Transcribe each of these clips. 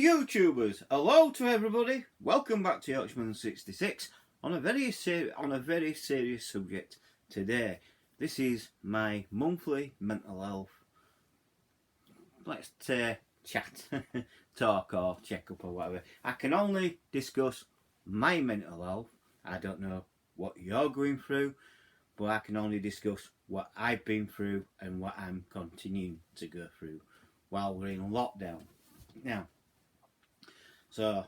YouTubers, hello to everybody. Welcome back to Yorkshireman66 on a very serious subject today. This is my monthly mental health. Let's chat, talk, or check up or whatever. I can only discuss my mental health. I don't know what you're going through, but I can only discuss what I've been through and what I'm continuing to go through while we're in lockdown. Now, so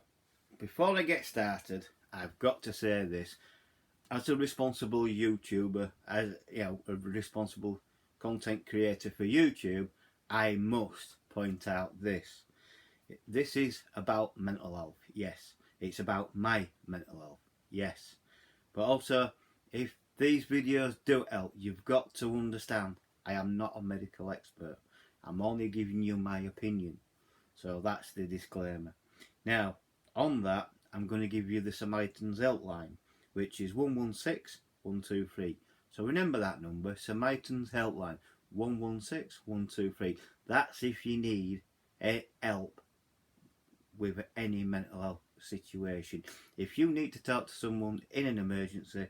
before I get started, I've got to say this. As a responsible YouTuber, as a responsible content creator for YouTube, I must point out this. This is about mental health, yes. It's about my mental health, yes. But also, if these videos do help, you've got to understand I am not a medical expert. I'm only giving you my opinion. So that's the disclaimer. Now, on that, I'm going to give you the Samaritans helpline, which is 116 123. So remember that number, Samaritans helpline, 116 123. That's if you need help with any mental health situation. If you need to talk to someone in an emergency,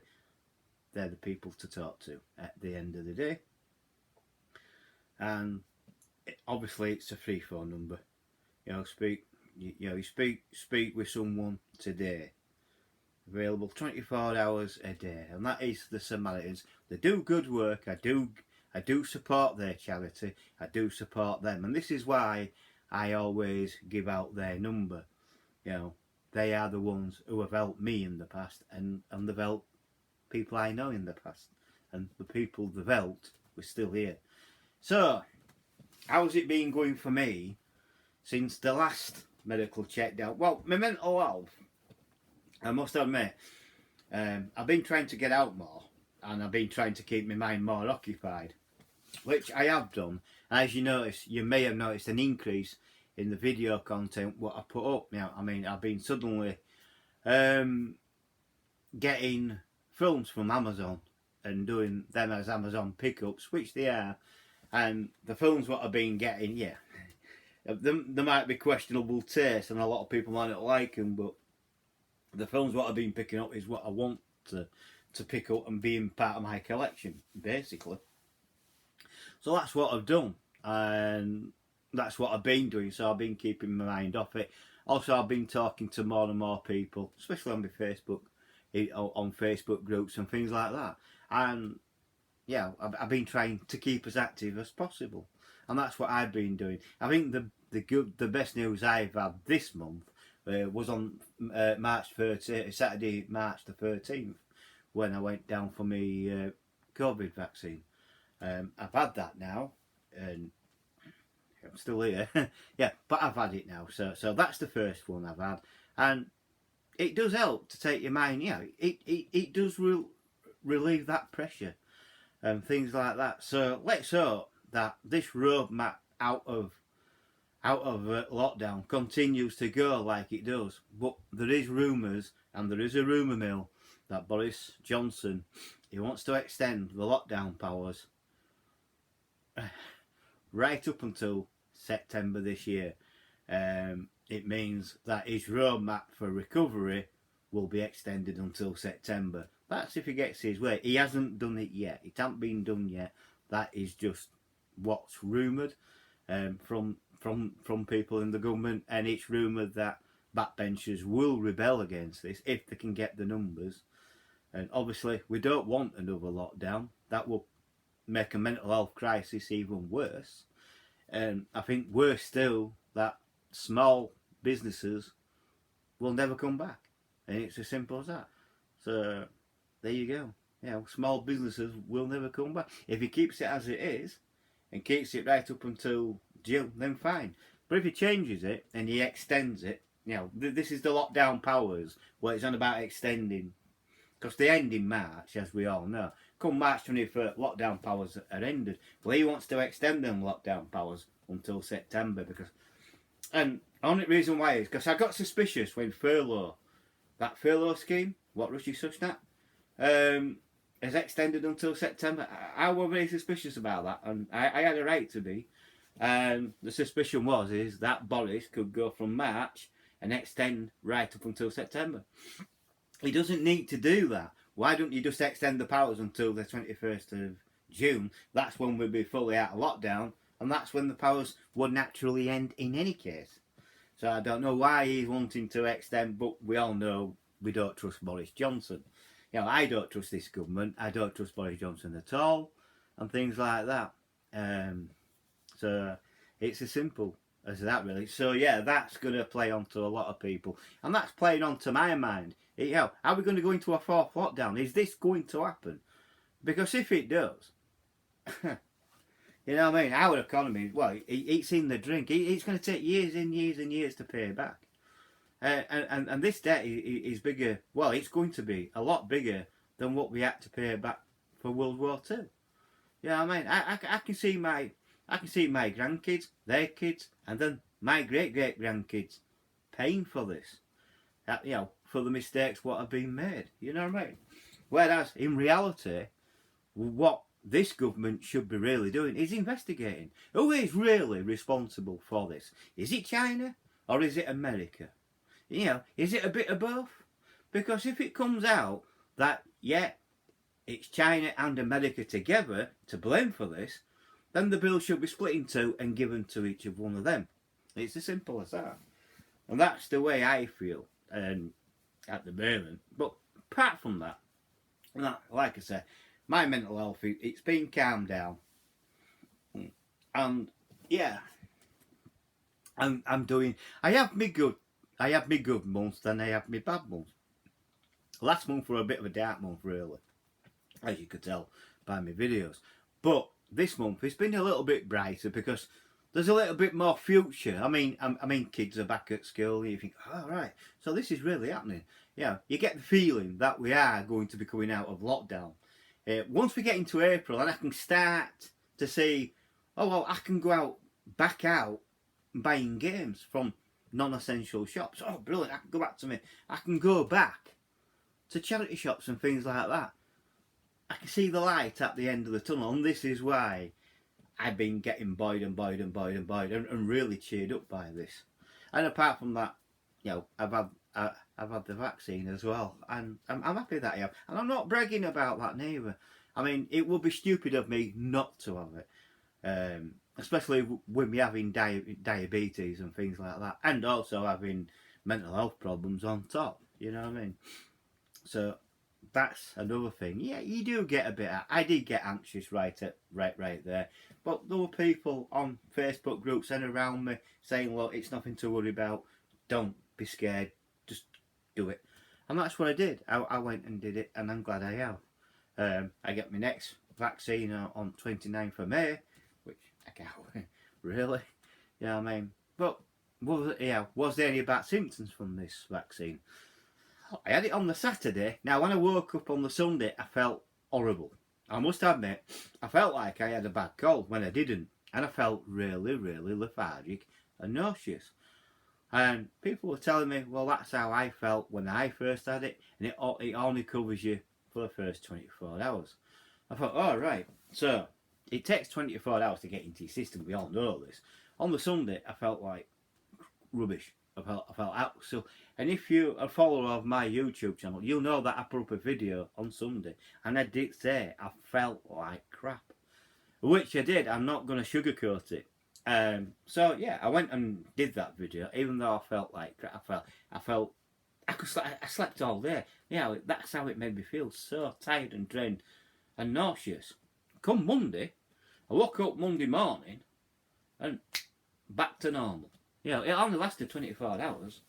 they're the people to talk to at the end of the day. And obviously it's a free phone number. You speak with someone today. Available 24 hours a day, and that is the Samaritans. They do good work. I do support their charity. I do support them, and this is why I always give out their number. They are the ones who have helped me in the past, and they've helped people I know in the past, and the people they've helped were still here. So, how's it been going for me since the last medical check down? Well, my mental health, I must admit, I've been trying to get out more, and I've been trying to keep my mind more occupied, which I have done. As you may have noticed an increase in the video content what I put up. Now, I've been suddenly getting films from Amazon and doing them as Amazon pickups, which they are, and the films what I've been getting, there might be questionable taste and a lot of people might not like them, but the films what I've been picking up is what I want to pick up and being part of my collection, basically. So that's what I've done, and that's what I've been doing. So I've been keeping my mind off it. Also, I've been talking to more and more people, especially on my Facebook, on Facebook groups and things like that. And I've been trying to keep as active as possible, and that's what I've been doing. I think the best news I've had this month was on Saturday, March the 13th, when I went down for my COVID vaccine. I've had that now, and I'm still here. But I've had it now. So that's the first one I've had, and it does help to take your mind. It does relieve that pressure and things like that. So let's hope that this roadmap out of lockdown continues to go like it does. But there is rumours, and there is a rumour mill, that Boris Johnson, he wants to extend the lockdown powers right up until September this year. It means that his roadmap for recovery will be extended until September. That's if he gets his way. He hasn't done it yet. It hasn't been done yet. That is just what's rumoured from people in the government, and it's rumoured that backbenchers will rebel against this if they can get the numbers. And obviously we don't want another lockdown. That will make a mental health crisis even worse. And I think worse still, that small businesses will never come back, and it's as simple as that. So there you go. Small businesses will never come back. If he keeps it as it is and keeps it right up until June, then fine. But if he changes it and he extends it, this is the lockdown powers where it's on about extending, because they end in March, as we all know. Come March 21st, lockdown powers are ended. Well, he wants to extend them lockdown powers until September, and the only reason why is because I got suspicious when that furlough scheme, what Rishi Sunak, is extended until September. I was very suspicious about that, and I had a right to be. And the suspicion is that Boris could go from March and extend right up until September. He doesn't need to do that. Why don't you just extend the powers until the 21st of June? That's when we'll be fully out of lockdown, and that's when the powers would naturally end in any case. So I don't know why he's wanting to extend, but we all know we don't trust Boris Johnson. You know, I don't trust this government. I don't trust Boris Johnson at all, and things like that. So it's as simple as that, really. So yeah, that's going to play onto a lot of people, and that's playing onto my mind. You know, are we going to go into a fourth lockdown? Is this going to happen? Because if it does, you know what I mean? Our economy, well, it's in the drink. It's going to take years and years and years to pay back. And this debt is bigger. Well, it's going to be a lot bigger than what we had to pay back for World War Two. You know what I mean? I can see my grandkids, their kids, and then my great grandkids paying for this. You know, for the mistakes what have been made. You know what I mean? Whereas in reality, what this government should be really doing is investigating. Who is really responsible for this? Is it China or is it America? You know, is it a bit of both? Because if it comes out that, yeah, it's China and America together to blame for this, then the bill should be split in two and given to each of one of them. It's as simple as that. And that's the way I feel at the moment. But apart from that, like I said, my mental health, it's been calmed down. And yeah, I'm doing, I have me good months, then I have me bad months. Last month was a bit of a dark month, really, as you could tell by my videos. But this month it's been a little bit brighter because there's a little bit more future. I mean, kids are back at school. And you think, oh, right, so this is really happening. Yeah, you get the feeling that we are going to be coming out of lockdown. Once we get into April, and I can start to see, oh well, I can go back out buying games from non-essential shops. Oh, brilliant! I can go back to me. I can go back to charity shops and things like that. I can see the light at the end of the tunnel, and this is why I've been getting buoyed and really cheered up by this. And apart from that, you know, I've had the vaccine as well, and I'm happy that I have. And I'm not bragging about that neither. I mean, it would be stupid of me not to have it, especially with me having diabetes and things like that, and also having mental health problems on top. You know what I mean? So that's another thing. Yeah, you do get a bit. I did get anxious right there, but there were people on Facebook groups and around me saying, "Look, it's nothing to worry about. Don't be scared. Just do it." And that's what I did. I went and did it, and I'm glad I have. I get my next vaccine on 29th of May, which I can't wait, really. You know what I mean? But was there any bad symptoms from this vaccine? I had it on the Saturday. Now, when I woke up on the Sunday, I felt horrible. I must admit, I felt like I had a bad cold when I didn't. And I felt really, really lethargic and nauseous. And people were telling me, well, that's how I felt when I first had it. And it only covers you for the first 24 hours. I thought, oh, right. So, it takes 24 hours to get into your system. We all know this. On the Sunday, I felt like rubbish. I felt out. So, and if you're a follower of my YouTube channel, you'll know that I put up a video on Sunday, and I did say I felt like crap, which I did. I'm not going to sugarcoat it. So yeah, I went and did that video, even though I felt like crap. I slept all day. Yeah, that's how it made me feel, so tired and drained and nauseous. Come Monday, I woke up Monday morning, and back to normal. You know, it only lasted 24 hours.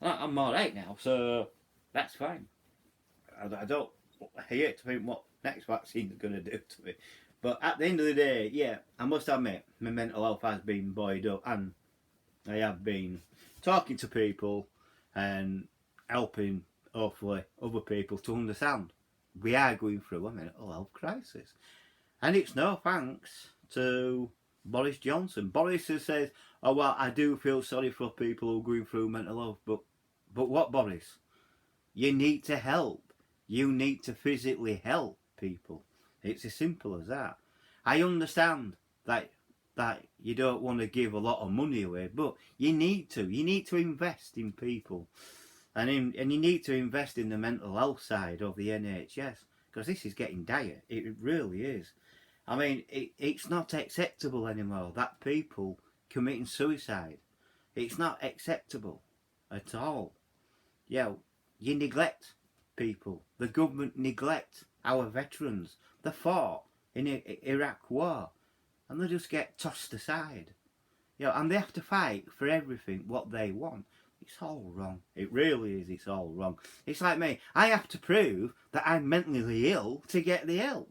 I'm alright now, so that's fine. I don't hate to think what next vaccine is going to do to me. But at the end of the day, yeah, I must admit, my mental health has been buoyed up, and I have been talking to people and helping, hopefully, other people to understand we are going through a mental health crisis. And it's no thanks to Boris Johnson. Boris says, oh well, I do feel sorry for people who are going through mental health, but what, Boris? You need to help. You need to physically help people. It's as simple as that. I understand that you don't want to give a lot of money away, but you need to. You need to invest in people, and you need to invest in the mental health side of the NHS, because this is getting dire. It really is. I mean, it's not acceptable anymore that people committing suicide. It's not acceptable at all. Yeah, you neglect people. The government neglect our veterans. They fought in the Iraq War, and they just get tossed aside. And they have to fight for everything what they want. It's all wrong. It really is. It's all wrong. It's like me. I have to prove that I'm mentally ill to get the help.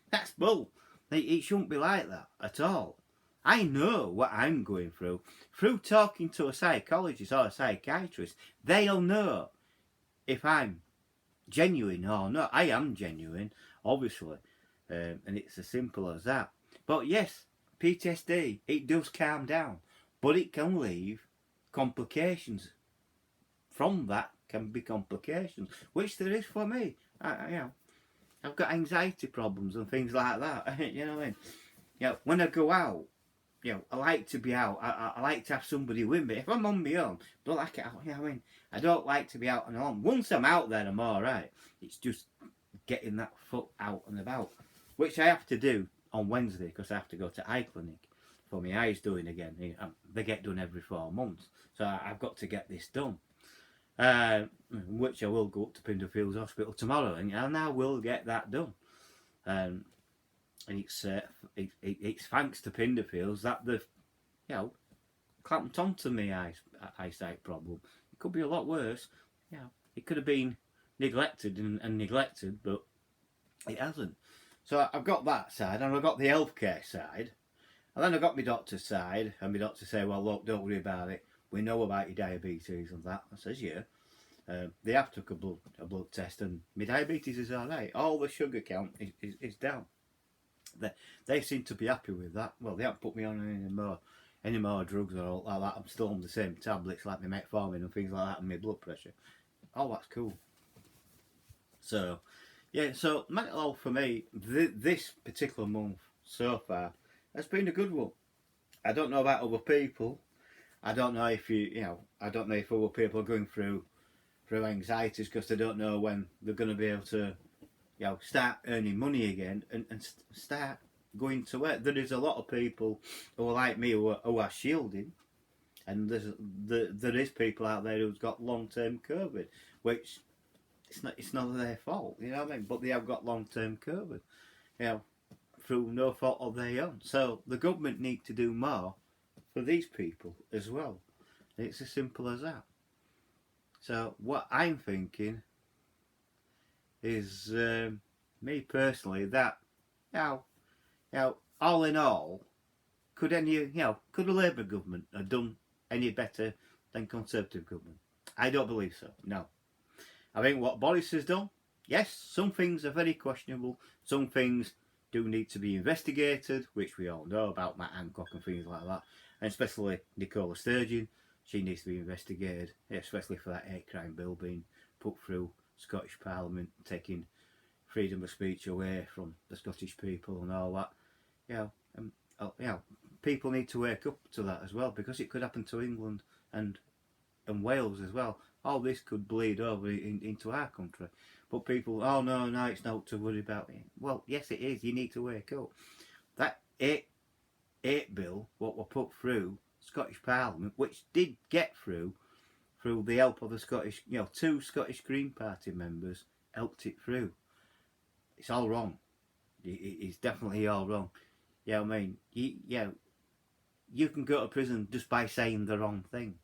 That's bull. It shouldn't be like that at all. I know what I'm going through. Through talking to a psychologist or a psychiatrist, they'll know if I'm genuine or not. I am genuine, obviously. And it's as simple as that. But yes, PTSD, it does calm down. But it can leave complications. From that can be complications, which there is for me. I've got anxiety problems and things like that. You know what I mean? When I go out, I like to be out. I like to have somebody with me. If I'm on my own, I don't like it out. You know what I mean? I don't like to be out and alone. Once I'm out there, I'm all right. It's just getting that foot out and about, which I have to do on Wednesday because I have to go to eye clinic for my eyes doing again. They get done every 4 months, so I've got to get this done. Which I will go up to Pinderfields Hospital tomorrow, and I will get that done. And it's thanks to Pinderfields that they've clamped onto my eyesight problem. It could be a lot worse. It could have been neglected and neglected, but it hasn't. So I've got that side, and I've got the healthcare side, and then I've got my doctor's side, and my doctor say, well, look, don't worry about it. We know about your diabetes and that. I says, yeah. They have took a blood test, and my diabetes is all right. All the sugar count is down. They seem to be happy with that. Well, they haven't put me on any more drugs or all like that. I'm still on the same tablets like my metformin and things like that, and my blood pressure. Oh, that's cool. So, so mental health for me, this particular month so far has been a good one. I don't know about other people. I don't know if I don't know if other people are going through anxieties because they don't know when they're going to be able to, start earning money again and start going to work. There is a lot of people who are like me who are shielding, and there is people out there who's got long-term COVID, which it's not their fault, you know what I mean? But they have got long-term COVID, through no fault of their own. So the government need to do more for these people as well. It's as simple as that. So what I'm thinking is, me personally, that all in all, could a Labour government have done any better than Conservative government? I don't believe so. No. I think what Boris has done, yes, some things are very questionable. Some things do need to be investigated, which we all know about Matt Hancock and things like that, and especially Nicola Sturgeon. She needs to be investigated, especially for that hate crime bill being put through Scottish Parliament, taking freedom of speech away from the Scottish people and all that. People need to wake up to that as well, because it could happen to England and Wales as well. All this could bleed over into our country. But people, oh no, it's not to worry about it. Well, yes it is. You need to wake up. That 8 bill, what were put through Scottish Parliament, which did get through the help of the Scottish, 2 Scottish Green Party members helped it through. It's all wrong. It's definitely all wrong. I mean, you can go to prison just by saying the wrong thing.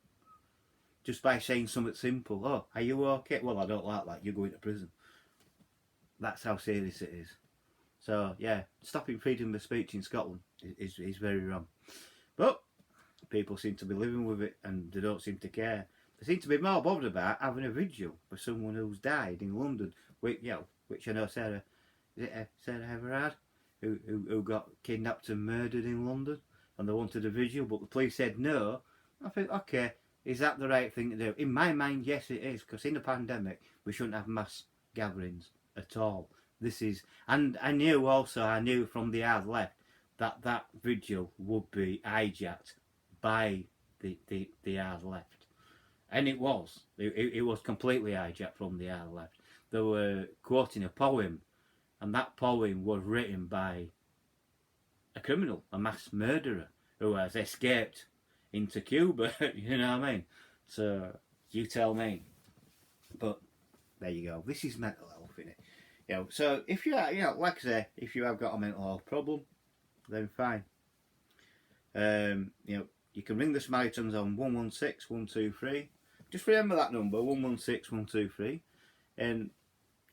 Just by saying something simple. Oh, are you okay? Well, I don't like that. You're going to prison. That's how serious it is. So, stopping freedom of speech in Scotland is very wrong. But people seem to be living with it, and they don't seem to care. They seem to be more bothered about having a vigil for someone who's died in London, which I know Sarah Everard, who got kidnapped and murdered in London, and they wanted a vigil, but the police said no. I think, okay, is that the right thing to do? In my mind, yes it is, because in a pandemic we shouldn't have mass gatherings at all. And I knew from the hard left that vigil would be hijacked by the hard left. And it was. It was completely hijacked from the hard left. They were quoting a poem, and that poem was written by a criminal, a mass murderer, who has escaped into Cuba. You know what I mean? So, you tell me. But, there you go. This is mental health, innit? You know, so, if you are, like I say, if you have got a mental health problem, then fine. You can ring the Samaritans on 116 123. Just remember that number, 116 123. And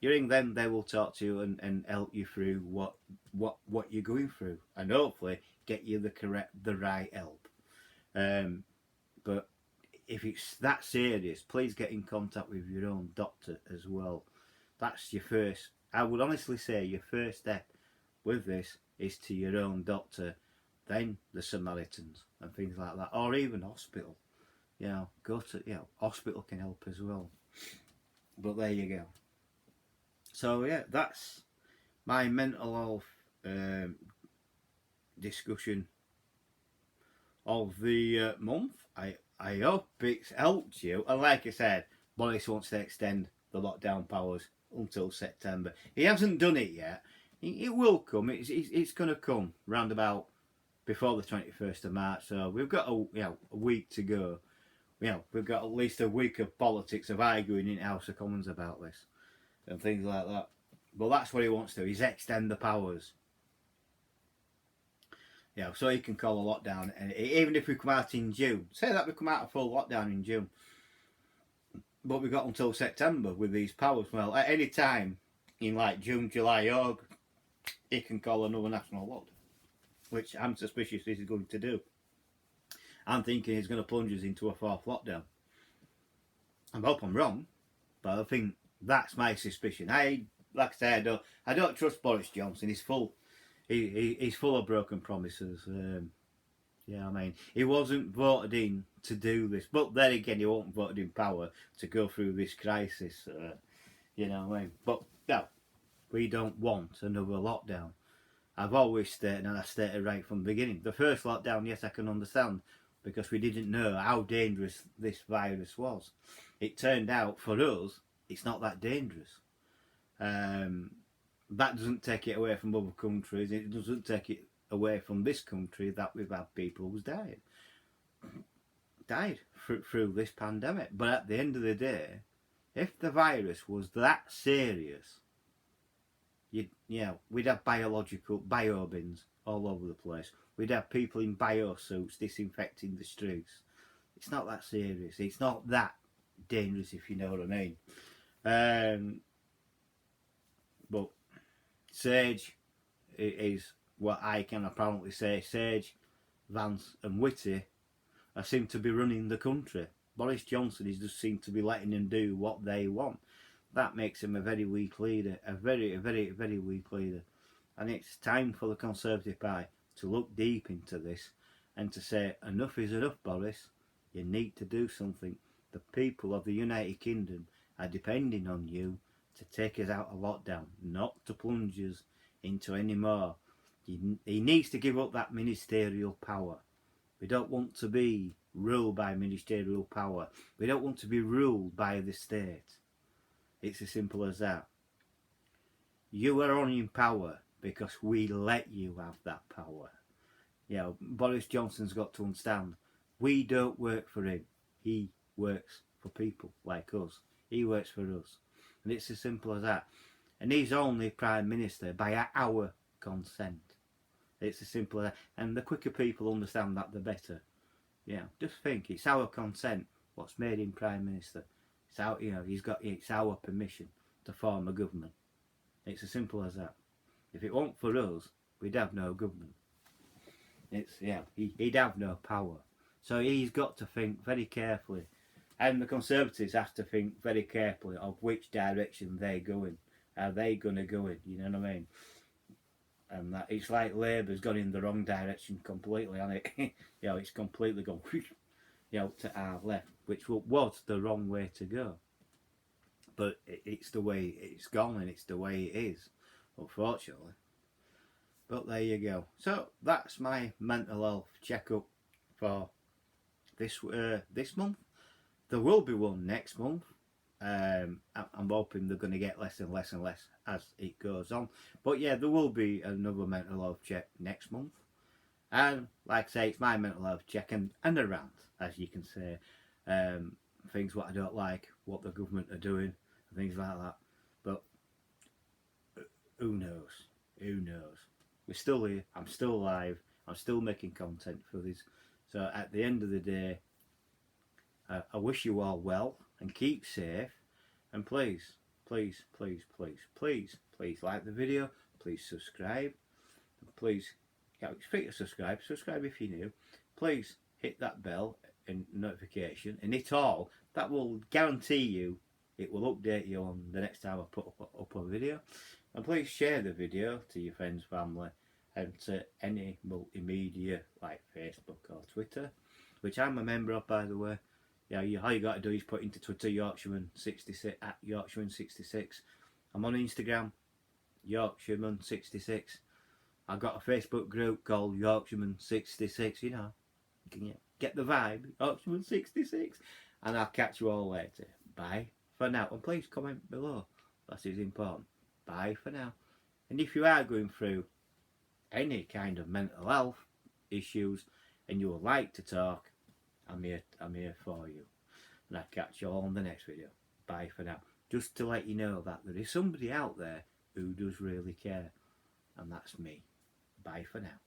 you ring them, they will talk to you and help you through what you're going through, and hopefully get you the right help. But if it's that serious, please get in contact with your own doctor as well. That's your first. I would honestly say your first step with this is to your own doctor, then the Samaritans and things like that, or even hospital. Go to hospital can help as well. But there you go. So yeah, that's my mental health discussion of the month. I hope it's helped you. And like I said, Boris wants to extend the lockdown powers until September. He hasn't done it yet. It will come. It's going to come round about before the 21st of March. So we've got a week to go. We've got at least a week of politics of arguing in House of Commons about this and things like that. But that's what he wants to do. He's extend the powers. So he can call a lockdown. And even if we come out in June, say that we come out of full lockdown in June, but we've got until September with these powers. Well, at any time in like June, July, August, he can call another national lockdown, which I'm suspicious he's going to do. I'm thinking he's going to plunge us into a fourth lockdown. I hope I'm wrong, but I think that's my suspicion. Like I say, I don't trust Boris Johnson. He's full of broken promises. I mean, he wasn't voted in to do this, but then again, he wasn't voted in power to go through this crisis. You know what I mean? But no, we don't want another lockdown. I've always stated, and I stated right from the beginning, the first lockdown, yes, I can understand, because we didn't know how dangerous this virus was. It turned out, for us, it's not that dangerous. That doesn't take it away from other countries. It doesn't take it away from this country that we've had people who's died through this pandemic. But at the end of the day, if the virus was that serious, we'd have bio bins all over the place. We'd have people in bio suits disinfecting the streets. It's not that serious. It's not that dangerous, if you know what I mean. But Sage is what I can apparently say. Sage, Vance and Whitty seem to be running the country. Boris Johnson just seems to be letting them do what they want. That makes him a very weak leader, a very, very, very weak leader. And it's time for the Conservative Party to look deep into this and to say, enough is enough, Boris. You need to do something. The people of the United Kingdom are depending on you to take us out of lockdown, not to plunge us into any more. He needs to give up that ministerial power. We don't want to be ruled by ministerial power. We don't want to be ruled by the state. It's as simple as that. You are only in power because we let you have that power. Boris Johnson's got to understand, we don't work for him. He works for people like us. He works for us. And it's as simple as that. And he's only Prime Minister by our consent. It's as simple as that. And the quicker people understand that, the better. Just think, it's our consent what's made him Prime Minister. It's our, it's our permission to form a government. It's as simple as that. If it weren't for us, we'd have no government. He'd have no power. So he's got to think very carefully. And the Conservatives have to think very carefully of which direction they're going. Are they going to go in? You know what I mean? And that it's like Labour's gone in the wrong direction completely, hasn't it? It's completely gone to our left, which was the wrong way to go. But it's the way it's gone, and it's the way it is, unfortunately. But there you go. So that's my mental health checkup for this month. There will be one next month. I'm hoping they're going to get less and less and less as it goes on. But yeah, there will be another mental health check next month. And like I say, it's my mental health check and a rant, as you can say. Things what I don't like, what the government are doing, and things like that. But who knows? Who knows? We're still here. I'm still alive. I'm still making content for this. So at the end of the day, I wish you all well and keep safe. And please, please, please, please, please, please like the video. Please subscribe. Please, it's free to subscribe. Subscribe if you're new. Please hit that bell and notification and hit all. That will guarantee you it will update you on the next time I put up a video. And please share the video to your friends, family, and to any multimedia like Facebook or Twitter, which I'm a member of, by the way. Yeah, all you got to do is put into Twitter Yorkshireman66 at Yorkshireman66. I'm on Instagram, Yorkshireman66. I've got a Facebook group called Yorkshireman66. You know, can you get the vibe? Yorkshireman66. And I'll catch you all later. Bye for now. And please comment below. That is important. Bye for now. And if you are going through any kind of mental health issues and you would like to talk, I'm here for you. And I'll catch you all on the next video. Bye for now. Just to let you know that there is somebody out there who does really care. And that's me. Bye for now.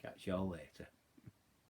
Catch you all later.